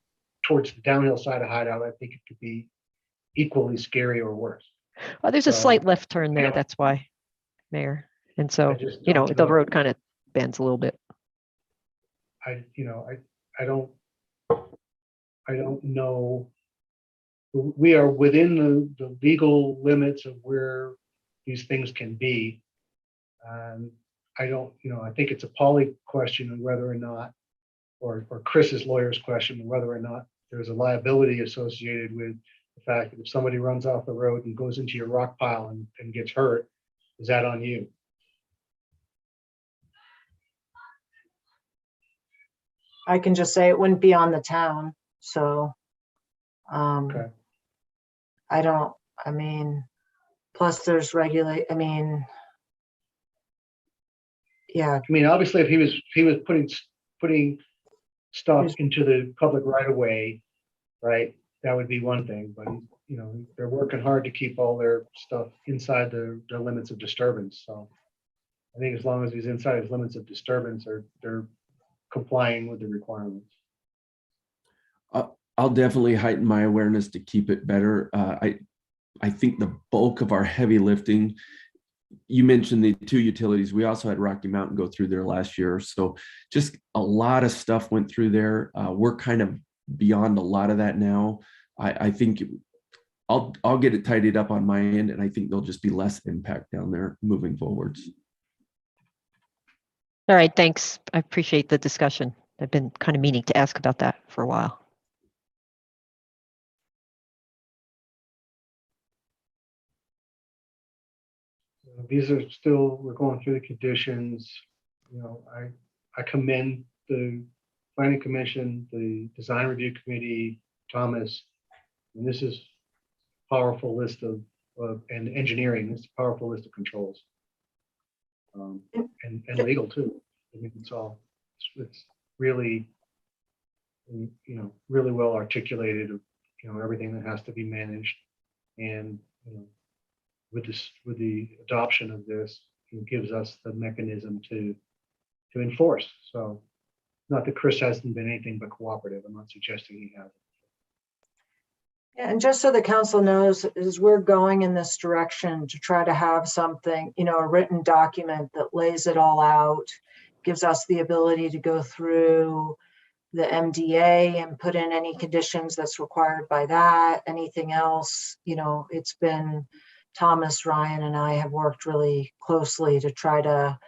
towards the downhill side of Hideout, I think it could be equally scary or worse. Oh, there's a So, slight left turn there. yeah. That's why, Mayor. And so, I just don't the know. road kind of bends a little bit. I don't know. We are within the legal limits of where these things can be. I think it's a Polly question on whether or not, or Chris's lawyer's question on whether or not there's a liability associated with the fact that if somebody runs off the road and goes into your rock pile and gets hurt, is that on you? I can just say it wouldn't be on the town, so. Okay. Plus there's yeah, I mean, obviously, if he was putting stuff into the public right of way, right, that would be one thing. But they're working hard to keep all their stuff inside the limits of disturbance. So I think as long as he's inside his limits of disturbance, they're complying with the requirements. I'll definitely heighten my awareness to keep it better. I think the bulk of our heavy lifting, you mentioned the 2 utilities. We also had Rocky Mountain go through there last year. So just a lot of stuff went through there. We're kind of beyond a lot of that now. I think I'll get it tidied up on my end, and I think there'll just be less impact down there moving forwards. All right, thanks. I appreciate the discussion. I've been kind of meaning to ask about that for a while. These are still, we're going through the conditions. I commend the Planning Commission, the Design Review Committee, Thomas, and this is a powerful list of and engineering. This is a powerful list of controls, and legal too. I mean, it's really, really well articulated. Everything that has to be managed, and with the adoption of this, it gives us the mechanism to enforce. So Not that Chris hasn't been anything but cooperative. I'm not suggesting he hasn't. And just so the council knows, is we're going in this direction to try to have something, a written document that lays it all out, gives us the ability to go through the MDA and put in any conditions that's required by that. Anything else, it's been Thomas, Ryan, and I have worked really closely to try to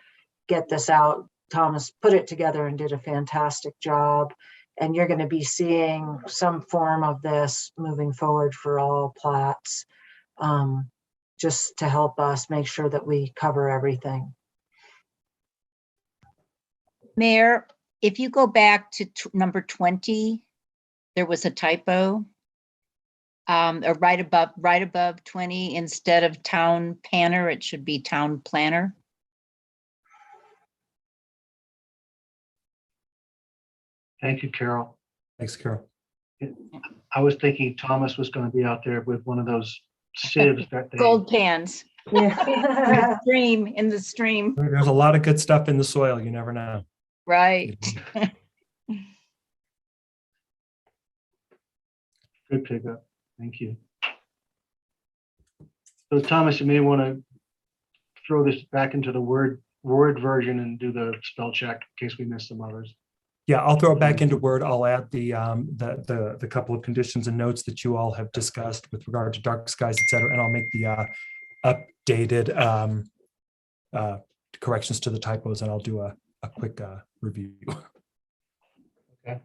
get this out. Thomas put it together and did a fantastic job. And you're going to be seeing some form of this moving forward for all plats, just to help us make sure that we cover everything. Mayor, if you go back to number 20, there was a typo. Or right above 20, instead of town planner, it should be town planner. Thank you, Carol. Thanks, Carol. I was thinking Thomas was going to be out there with one of those sieves that they. Gold pans. Yeah. In the stream, There's a lot of good stuff in the soil. You never know. right? Good pickup. Thank you. So Thomas, you may want to throw this back into the Word version and do the spell check in case we miss some others. Yeah, I'll throw it back into Word. I'll add the couple of conditions and notes that you all have discussed with regard to dark skies, et cetera, and I'll make the updated corrections to the typos, and I'll do a quick review. Okay.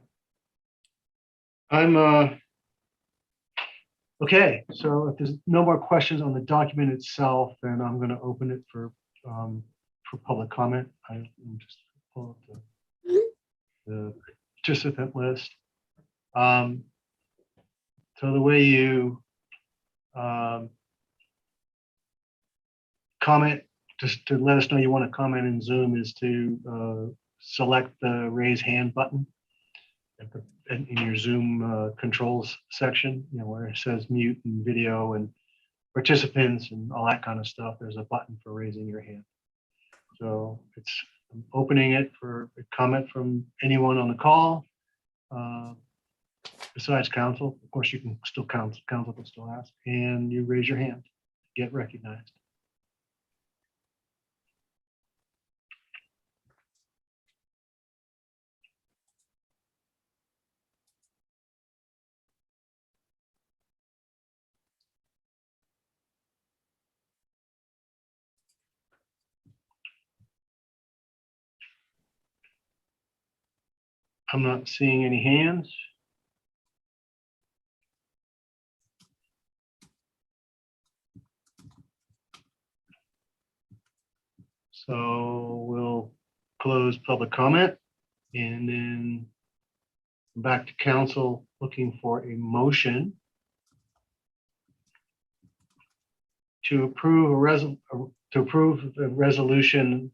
I'm okay. So if there's no more questions on the document itself, then I'm going to open it for public comment. I'm just pull up the participant list. So the way you comment, just to let us know you want to comment in Zoom, is to select the raise hand button in your Zoom controls section, where it says mute and video and participants and all that kind of stuff. There's a button for raising your hand. So I'm opening it for a comment from anyone on the call, besides council. Of course, you can still council can still ask, and you raise your hand, get recognized. I'm not seeing any hands. So we'll close public comment and then back to council looking for a motion to approve the resolution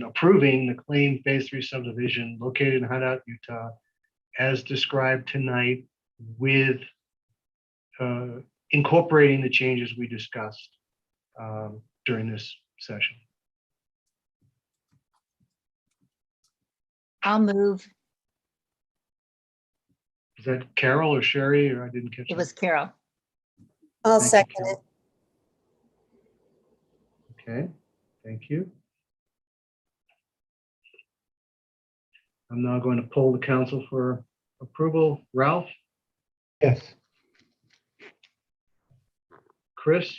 approving the claim phase 3 subdivision located in Hideout, Utah, as described tonight, with incorporating the changes we discussed during this session. I'll move. Is that Carol or Sherry, or I didn't catch It that? was Carol. I'll Thank you, second it. Carol. Okay, thank you. I'm now going to poll the council for approval. Ralph, Yes. Chris,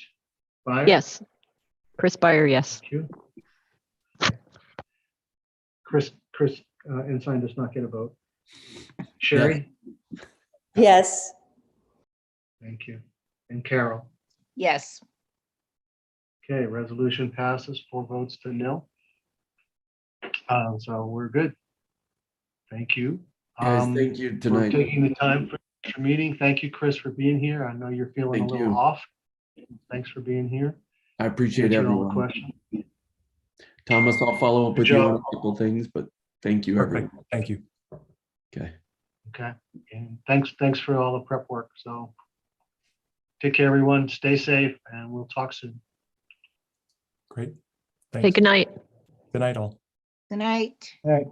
Byer? Yes. Chris Byer, yes. Thank you. Chris, Ensign does not get a vote. Sherry? Yes. Thank you. And Carol? Yes. Okay, resolution passes 4 votes to nil. So we're good. Thank you. Guys, thank you For tonight. taking the time for your meeting. Thank you, Chris, for being here. I know you're feeling Thank a little you. off. Thanks for being here. I appreciate Answering all the everyone. questions. Thomas, I'll follow up Good with you on job. a couple things, but thank you, Perfect. everyone. Thank you. Okay. Okay, and thanks for all the prep work. So take care, everyone. Stay safe, and we'll talk soon. Great. Hey, Thanks. good night. Good night, all. Good night. All right.